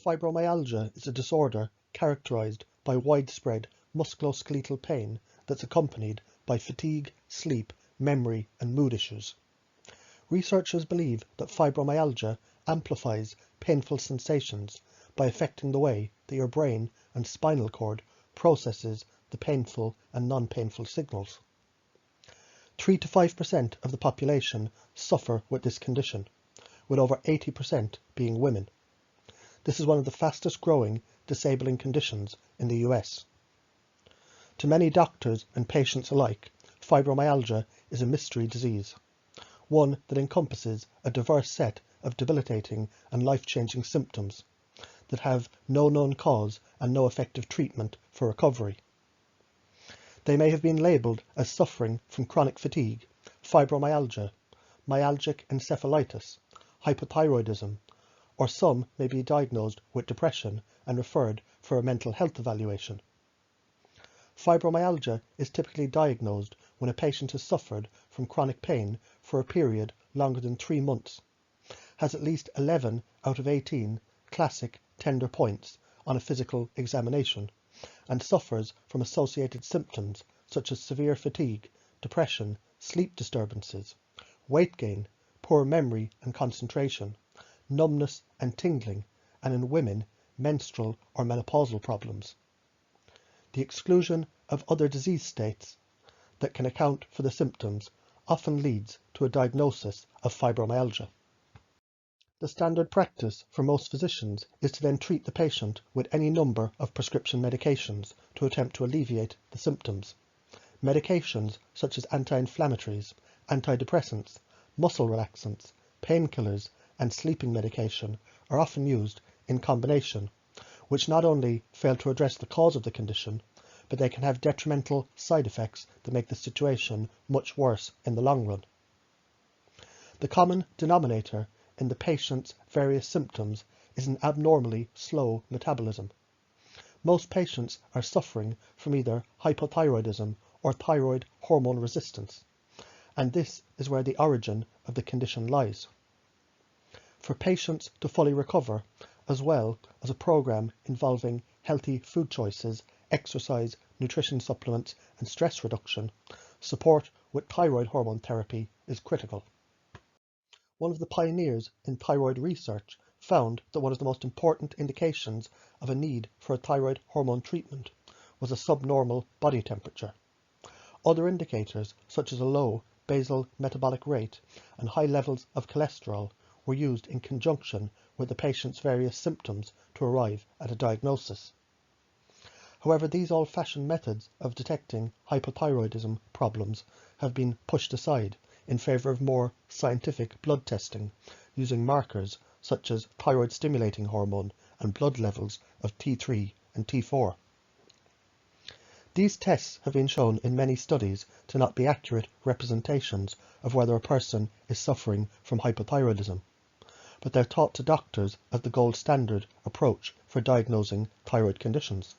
Fibromyalgia is a disorder characterized by widespread musculoskeletal pain that's accompanied by fatigue, sleep, memory, and mood issues. Researchers believe that fibromyalgia amplifies painful sensations by affecting the way that your brain and spinal cord processes the painful and non-painful signals. 3 to 5% of the population suffer with this condition, with over 80% being women. This is one of the fastest growing disabling conditions in the US. To many doctors and patients alike, fibromyalgia is a mystery disease, one that encompasses a diverse set of debilitating and life-changing symptoms that have no known cause and no effective treatment for recovery. They may have been labelled as suffering from chronic fatigue, fibromyalgia, myalgic encephalitis, hypothyroidism, or some may be diagnosed with depression and referred for a mental health evaluation. Fibromyalgia is typically diagnosed when a patient has suffered from chronic pain for a period longer than 3 months, has at least 11 out of 18 classic tender points on a physical examination, and suffers from associated symptoms such as severe fatigue, depression, sleep disturbances, weight gain, poor memory and concentration, numbness and tingling, and in women, menstrual or menopausal problems. The exclusion of other disease states that can account for the symptoms often leads to a diagnosis of fibromyalgia. The standard practice for most physicians is to then treat the patient with any number of prescription medications to attempt to alleviate the symptoms. Medications such as anti-inflammatories, antidepressants, muscle relaxants, painkillers, and sleeping medication are often used in combination, which not only fail to address the cause of the condition, but they can have detrimental side effects that make the situation much worse in the long run. The common denominator in the patient's various symptoms is an abnormally slow metabolism. Most patients are suffering from either hypothyroidism or thyroid hormone resistance, and this is where the origin of the condition lies. For patients to fully recover, as well as a program involving healthy food choices, exercise, nutrition supplements, and stress reduction, support with thyroid hormone therapy is critical. One of the pioneers in thyroid research found that one of the most important indications of a need for a thyroid hormone treatment was a subnormal body temperature. Other indicators, such as a low basal metabolic rate and high levels of cholesterol, were used in conjunction with the patient's various symptoms to arrive at a diagnosis. However, these old-fashioned methods of detecting hypothyroidism problems have been pushed aside in favour of more scientific blood testing using markers such as thyroid-stimulating hormone and blood levels of T3 and T4. These tests have been shown in many studies to not be accurate representations of whether a person is suffering from hypothyroidism, but they're taught to doctors as the gold standard approach for diagnosing thyroid conditions.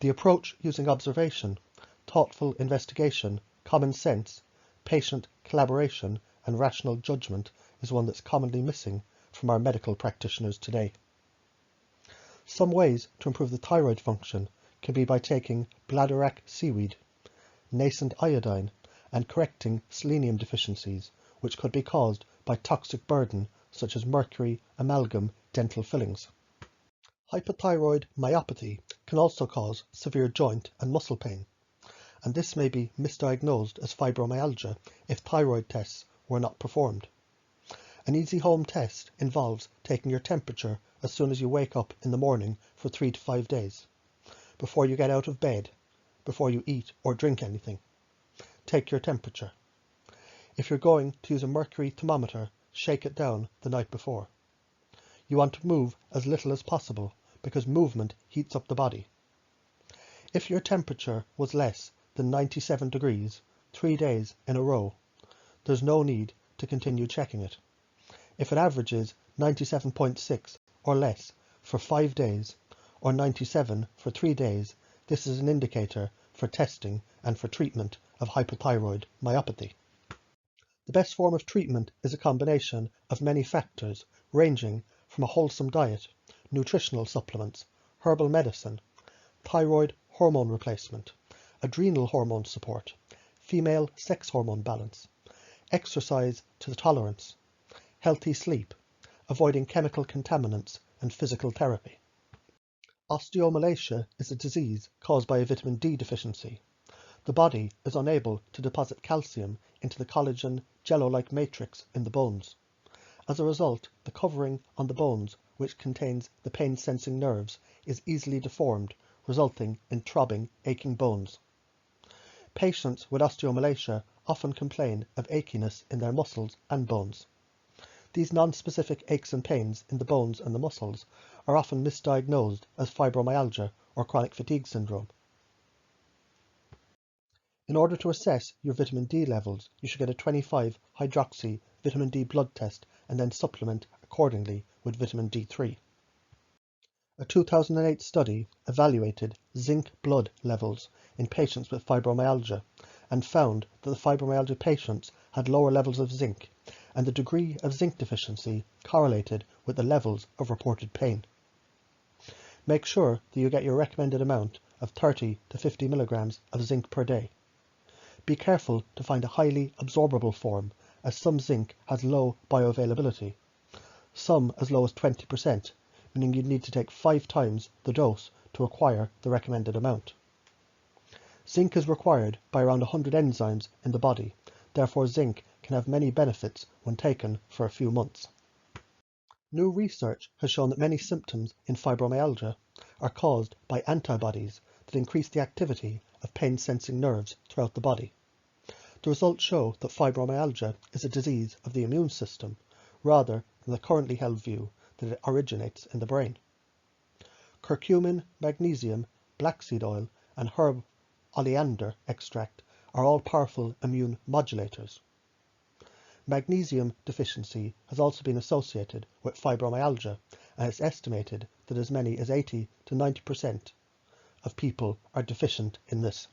The approach using observation, thoughtful investigation, common sense, patient collaboration, and rational judgment is one that's commonly missing from our medical practitioners today. Some ways to improve the thyroid function can be by taking bladderwrack seaweed, nascent iodine, and correcting selenium deficiencies, which could be caused by toxic burden such as mercury, amalgam, dental fillings. Hypothyroid myopathy can also cause severe joint and muscle pain, and this may be misdiagnosed as fibromyalgia if thyroid tests were not performed. An easy home test involves taking your temperature as soon as you wake up in the morning for 3 to 5 days, before you get out of bed, before you eat or drink anything. Take your temperature. If you're going to use a mercury thermometer, shake it down the night before. You want to move as little as possible because movement heats up the body. If your temperature was less than 97 degrees 3 days in a row, there's no need to continue checking it. If it averages 97.6 or less for 5 days, or 97 for 3 days, this is an indicator for testing and for treatment of hypothyroid myopathy. The best form of treatment is a combination of many factors, ranging from a wholesome diet, nutritional supplements, herbal medicine, thyroid hormone replacement, adrenal hormone support, female sex hormone balance, exercise to the tolerance, healthy sleep, avoiding chemical contaminants and physical therapy. Osteomalacia is a disease caused by a vitamin D deficiency. The body is unable to deposit calcium into the collagen jello-like matrix in the bones. As a result, the covering on the bones, which contains the pain-sensing nerves, is easily deformed, resulting in throbbing, aching bones. Patients with osteomalacia often complain of achiness in their muscles and bones. These non-specific aches and pains in the bones and the muscles are often misdiagnosed as fibromyalgia or chronic fatigue syndrome. In order to assess your vitamin D levels, you should get a 25-hydroxy vitamin D blood test and then supplement accordingly with vitamin D3. A 2008 study evaluated zinc blood levels in patients with fibromyalgia and found that the fibromyalgia patients had lower levels of zinc, and the degree of zinc deficiency correlated with the levels of reported pain. Make sure that you get your recommended amount of 30 to 50 milligrams of zinc per day. Be careful to find a highly absorbable form, as some zinc has low bioavailability, some as low as 20%, meaning you'd need to take 5 times the dose to acquire the recommended amount. Zinc is required by around 100 enzymes in the body, therefore zinc can have many benefits when taken for a few months. New research has shown that many symptoms in fibromyalgia are caused by antibodies that increase the activity of pain-sensing nerves throughout the body. The results show that fibromyalgia is a disease of the immune system, rather than the currently held view that it originates in the brain. Curcumin, magnesium, black seed oil, and herb oleander extract are all powerful immune modulators. Magnesium deficiency has also been associated with fibromyalgia, and it's estimated that as many as 80 to 90% of people are deficient in this.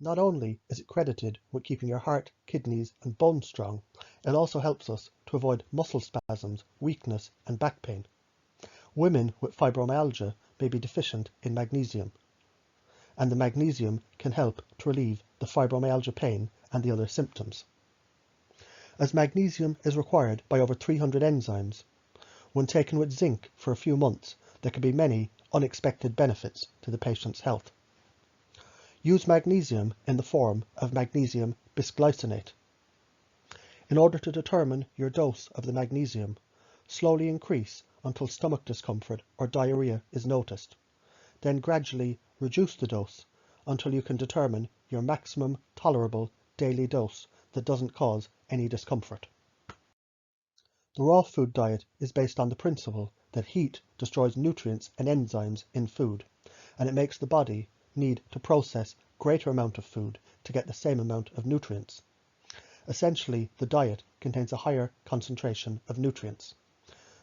Not only is it credited with keeping your heart, kidneys, and bones strong, it also helps us to avoid muscle spasms, weakness, and back pain. Women with fibromyalgia may be deficient in magnesium, and the magnesium can help to relieve the fibromyalgia pain and the other symptoms. As magnesium is required by over 300 enzymes, when taken with zinc for a few months, there can be many unexpected benefits to the patient's health. Use magnesium in the form of magnesium bisglycinate. In order to determine your dose of the magnesium, slowly increase until stomach discomfort or diarrhea is noticed. Then gradually reduce the dose until you can determine your maximum tolerable daily dose that doesn't cause any discomfort. The raw food diet is based on the principle that heat destroys nutrients and enzymes in food, and it makes the body need to process greater amount of food to get the same amount of nutrients. Essentially, the diet contains a higher concentration of nutrients.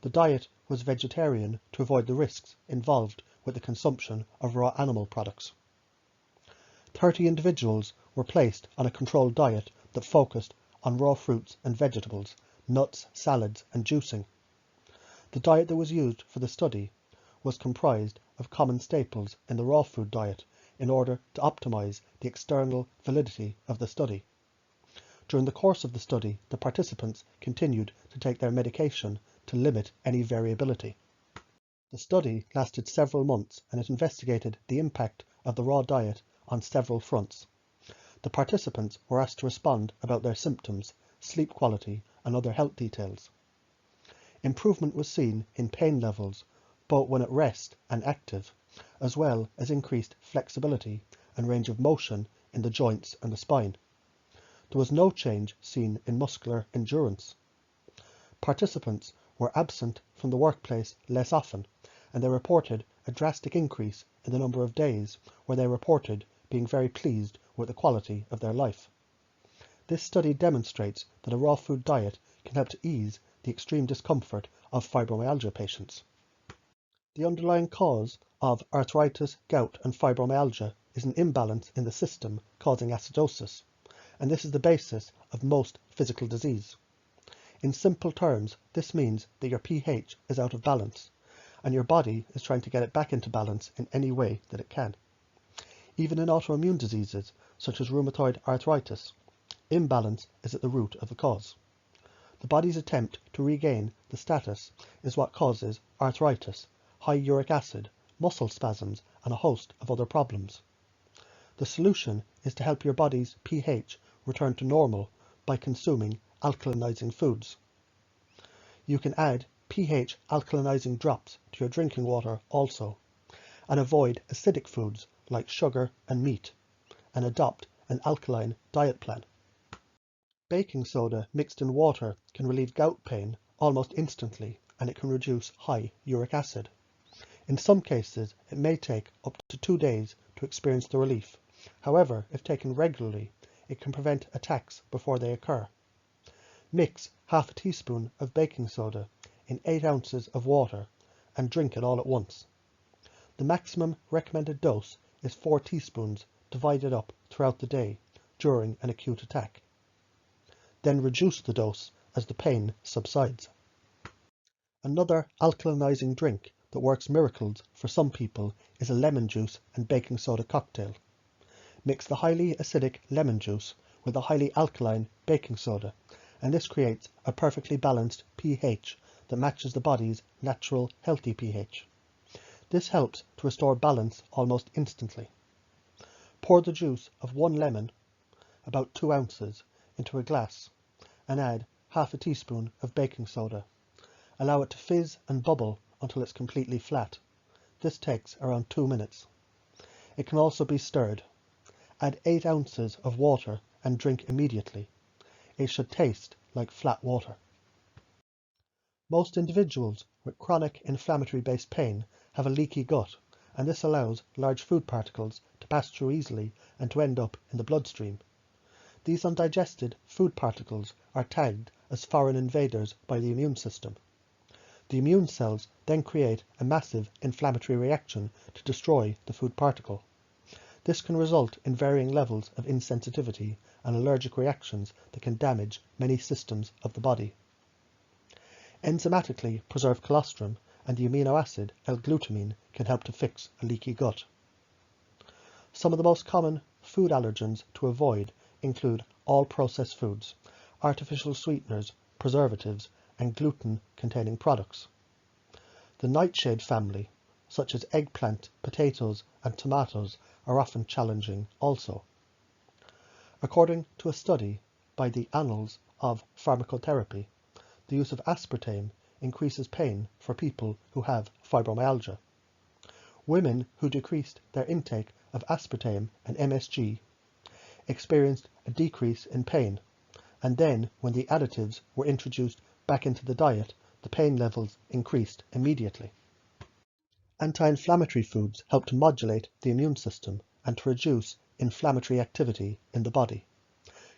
The diet was vegetarian to avoid the risks involved with the consumption of raw animal products. 30 individuals were placed on a controlled diet that focused on raw fruits and vegetables, nuts, salads, and juicing. The diet that was used for the study was comprised of common staples in the raw food diet in order to optimize the external validity of the study. During the course of the study, the participants continued to take their medication to limit any variability. The study lasted several months and it investigated the impact of the raw diet on several fronts. The participants were asked to respond about their symptoms, sleep quality, and other health details. Improvement was seen in pain levels, both when at rest and active, as well as increased flexibility and range of motion in the joints and the spine. There was no change seen in muscular endurance. Participants were absent from the workplace less often, and they reported a drastic increase in the number of days where they reported being very pleased with the quality of their life. This study demonstrates that a raw food diet can help to ease the extreme discomfort of fibromyalgia patients. The underlying cause of arthritis, gout, and fibromyalgia is an imbalance in the system causing acidosis, and this is the basis of most physical disease. In simple terms, this means that your pH is out of balance, and your body is trying to get it back into balance in any way that it can. Even in autoimmune diseases, such as rheumatoid arthritis, imbalance is at the root of the cause. The body's attempt to regain the status is what causes arthritis, high uric acid, muscle spasms, and a host of other problems. The solution is to help your body's pH return to normal by consuming alkalinizing foods. You can add pH alkalinizing drops to your drinking water also, and avoid acidic foods like sugar and meat, and adopt an alkaline diet plan. Baking soda mixed in water can relieve gout pain almost instantly, and it can reduce high uric acid. In some cases, it may take up to 2 days to experience the relief. However, if taken regularly, it can prevent attacks before they occur. Mix half a teaspoon of baking soda in 8 ounces of water and drink it all at once. The maximum recommended dose is 4 teaspoons divided up throughout the day during an acute attack. Then reduce the dose as the pain subsides. Another alkalinizing drink that works miracles for some people is a lemon juice and baking soda cocktail. Mix the highly acidic lemon juice with a highly alkaline baking soda, and this creates a perfectly balanced pH that matches the body's natural healthy pH. This helps to restore balance almost instantly. Pour the juice of 1 lemon, about 2 ounces, into a glass and add half a teaspoon of baking soda. Allow it to fizz and bubble until it's completely flat. This takes around 2 minutes. It can also be stirred. Add 8 ounces of water and drink immediately. It should taste like flat water. Most individuals with chronic inflammatory-based pain have a leaky gut, and this allows large food particles to pass through easily and to end up in the bloodstream. These undigested food particles are tagged as foreign invaders by the immune system. The immune cells then create a massive inflammatory reaction to destroy the food particle. This can result in varying levels of insensitivity and allergic reactions that can damage many systems of the body. Enzymatically preserved colostrum and the amino acid L-glutamine can help to fix a leaky gut. Some of the most common food allergens to avoid include all processed foods, artificial sweeteners, preservatives, and gluten-containing products. The nightshade family, such as eggplant, potatoes, and tomatoes, are often challenging also. According to a study by the Annals of Pharmacotherapy, the use of aspartame increases pain for people who have fibromyalgia. Women who decreased their intake of aspartame and MSG experienced a decrease in pain, and then when the additives were introduced back into the diet, the pain levels increased immediately. Anti-inflammatory foods help to modulate the immune system and to reduce inflammatory activity in the body.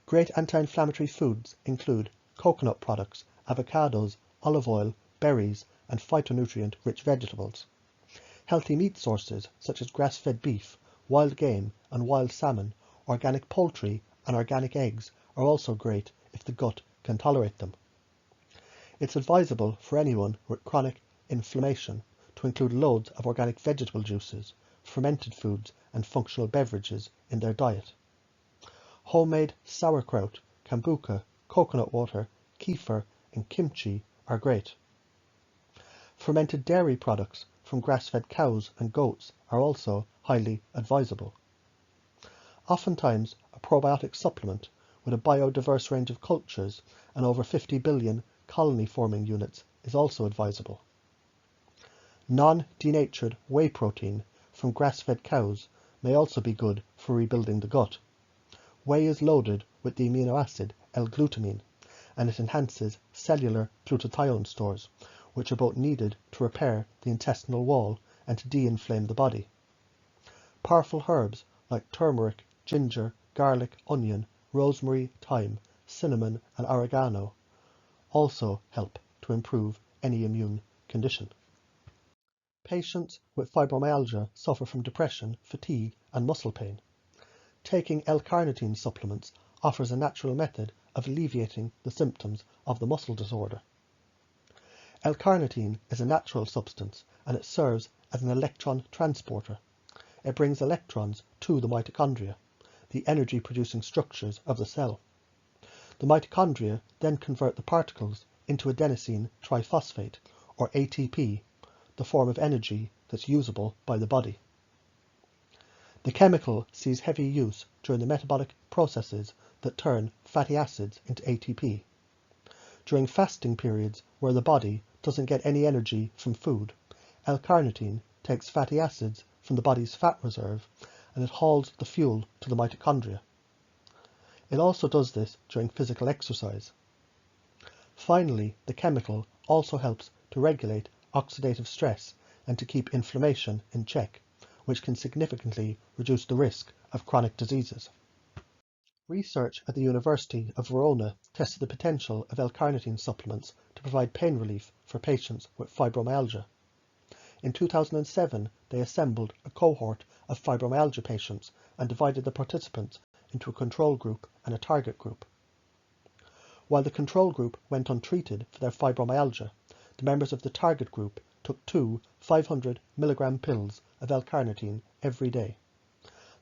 Great anti-inflammatory foods include coconut products, avocados, olive oil, berries, and phytonutrient-rich vegetables. Healthy meat sources such as grass-fed beef, wild game, and wild salmon, organic poultry, and organic eggs are also great if the gut can tolerate them. It's advisable for anyone with chronic inflammation to include loads of organic vegetable juices, fermented foods, and functional beverages in their diet. Homemade sauerkraut, kombucha, coconut water, kefir, and kimchi are great. Fermented dairy products from grass-fed cows and goats are also highly advisable. Oftentimes, a probiotic supplement with a biodiverse range of cultures and over 50 billion colony-forming units is also advisable. Non-denatured whey protein from grass-fed cows may also be good for rebuilding the gut. Whey is loaded with the amino acid L-glutamine, and it enhances cellular glutathione stores, which are both needed to repair the intestinal wall and to de-inflame the body. Powerful herbs like turmeric, ginger, garlic, onion, rosemary, thyme, cinnamon, and oregano also help to improve any immune condition. Patients with fibromyalgia suffer from depression, fatigue, and muscle pain. Taking L-carnitine supplements offers a natural method of alleviating the symptoms of the muscle disorder. L-carnitine is a natural substance and it serves as an electron transporter. It brings electrons to the mitochondria, the energy-producing structures of the cell. The mitochondria then convert the particles into adenosine triphosphate, or ATP, the form of energy that's usable by the body. The chemical sees heavy use during the metabolic processes that turn fatty acids into ATP. During fasting periods where the body doesn't get any energy from food, L-carnitine takes fatty acids from the body's fat reserve and it hauls the fuel to the mitochondria. It also does this during physical exercise. Finally, the chemical also helps to regulate oxidative stress and to keep inflammation in check, which can significantly reduce the risk of chronic diseases. Research at the University of Verona tested the potential of L-carnitine supplements to provide pain relief for patients with fibromyalgia. In 2007, they assembled a cohort of fibromyalgia patients and divided the participants into a control group and a target group. While the control group went untreated for their fibromyalgia, the members of the target group took 2 500 mg pills of L-carnitine every day.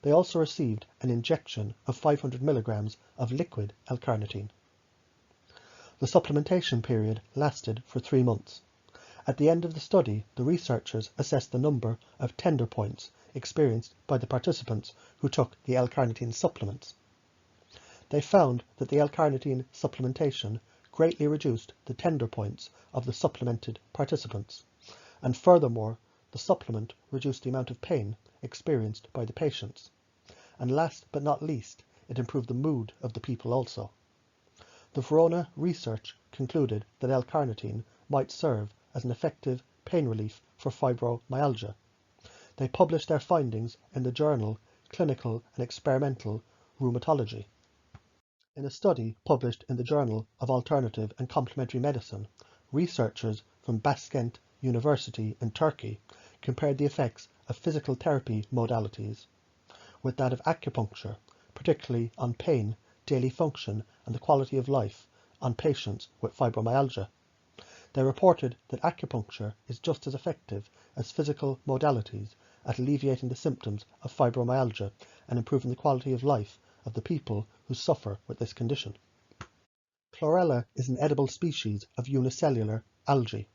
They also received an injection of 500 mg of liquid L-carnitine. The supplementation period lasted for 3 months. At the end of the study, the researchers assessed the number of tender points experienced by the participants who took the L-carnitine supplements. They found that the L-carnitine supplementation greatly reduced the tender points of the supplemented participants, and furthermore, the supplement reduced the amount of pain experienced by the patients. And last but not least, it improved the mood of the people also. The Verona research concluded that L-carnitine might serve as an effective pain relief for fibromyalgia. They published their findings in the journal Clinical and Experimental Rheumatology. In a study published in the Journal of Alternative and Complementary Medicine, researchers from Başkent University in Turkey compared the effects of physical therapy modalities with that of acupuncture, particularly on pain, daily function, and the quality of life on patients with fibromyalgia. They reported that acupuncture is just as effective as physical modalities at alleviating the symptoms of fibromyalgia and improving the quality of life of the people who suffer with this condition. Chlorella is an edible species of unicellular algae.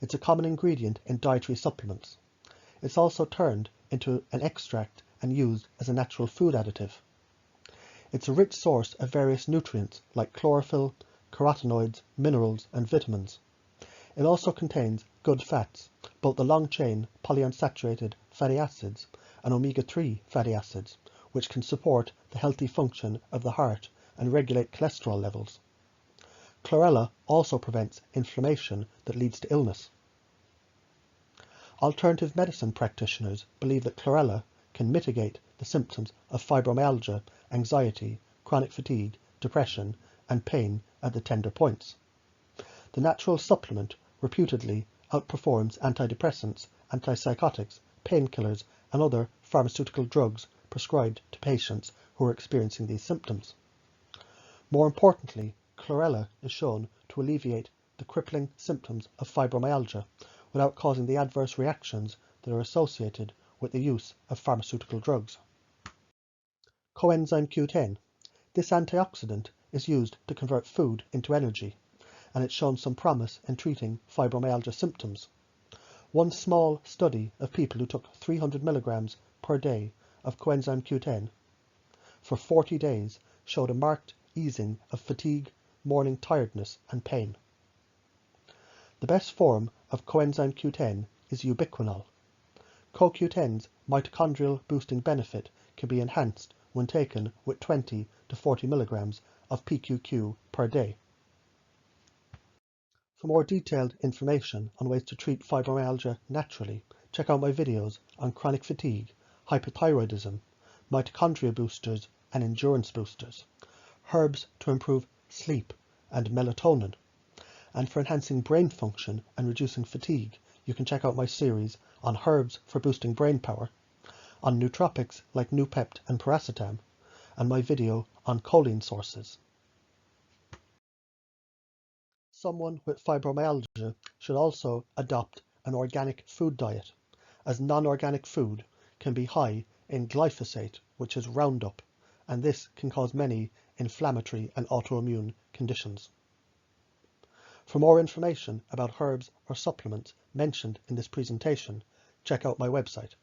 It's a common ingredient in dietary supplements. It's also turned into an extract and used as a natural food additive. It's a rich source of various nutrients like chlorophyll, carotenoids, minerals, and vitamins. It also contains good fats, both the long-chain polyunsaturated fatty acids and omega-3 fatty acids, which can support the healthy function of the heart and regulate cholesterol levels. Chlorella also prevents inflammation that leads to illness. Alternative medicine practitioners believe that chlorella can mitigate the symptoms of fibromyalgia, anxiety, chronic fatigue, depression, and pain at the tender points. The natural supplement reputedly outperforms antidepressants, antipsychotics, painkillers, and other pharmaceutical drugs prescribed to patients who are experiencing these symptoms. More importantly, chlorella is shown to alleviate the crippling symptoms of fibromyalgia without causing the adverse reactions that are associated with the use of pharmaceutical drugs. Coenzyme Q10. This antioxidant is used to convert food into energy, and it's shown some promise in treating fibromyalgia symptoms. One small study of people who took 300 mg per day of coenzyme Q10 for 40 days showed a marked easing of fatigue, morning tiredness, and pain. The best form of coenzyme Q10 is ubiquinol. CoQ10's mitochondrial boosting benefit can be enhanced when taken with 20 to 40 mg of PQQ per day. For more detailed information on ways to treat fibromyalgia naturally, check out my videos on chronic fatigue, hypothyroidism, mitochondria boosters and endurance boosters, herbs to improve sleep and melatonin, and for enhancing brain function and reducing fatigue, you can check out my series on herbs for boosting brain power, on nootropics like Noopept and Paracetam, and my video on choline sources. Someone with fibromyalgia should also adopt an organic food diet, as non-organic food can be high in glyphosate, which is Roundup, and this can cause many inflammatory and autoimmune conditions. For more information about herbs or supplements mentioned in this presentation, check out my website.